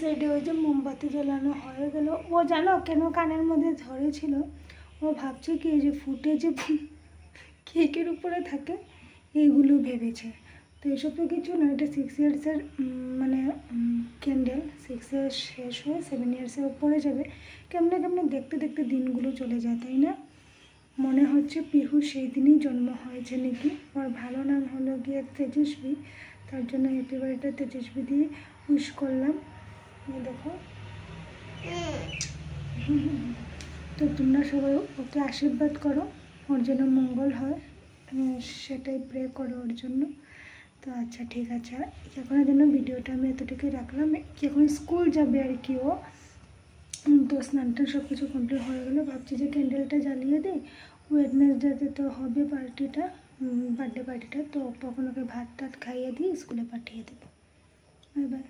সাইডে ওই যে মোমবাতি জ্বালানো হয়ে গেল। ও জানো কেন কানের মধ্যে ধরেছিল, ও ভাবছে কি যে ফুটে যে কেকের উপরে থাকে এইগুলো ভেবেছে। তো এসব তো কিছু না, এটা 6 ইয়ার্সের মানে ক্যান্ডেল। 6 ইয়ার্স শেষ হয়ে 7 ইয়ার্সের উপরে যাবে। কেমনে কেমনে দেখতে দেখতে দিনগুলো চলে যায়, তাই না? মনে হচ্ছে পিহু সেই দিনই জন্ম হয়েছে নাকি। ওর ভালো নাম হলো গিয়ে তেজস্বী, তার জন্য হ্যাপি বার্থডে তেজস্বী দিয়ে উইশ করলাম। দেখো, তো তোমরা সবাই ওকে আশীর্বাদ করো, ওর যেন মঙ্গল হয়, সেটাই প্রে করো ওর জন্য। তো আচ্ছা ঠিক আছে, এখনের জন্য ভিডিওটা আমি এতটুকুই রাখলাম। এখন স্কুল যাবে আর কি ও, তো স্নানটা সব কিছু কমপ্লিট হয়ে গেলো। ভাবছি যে ক্যান্ডেলটা জ্বালিয়ে দিই, ওয়েডনেসডেতে তো হবে পার্টিটা, বার্থডে পার্টিটা, তো তখন ওকে ভাত টাত খাইয়ে দিয়ে স্কুলে পাঠিয়ে দেবো। Bye bye.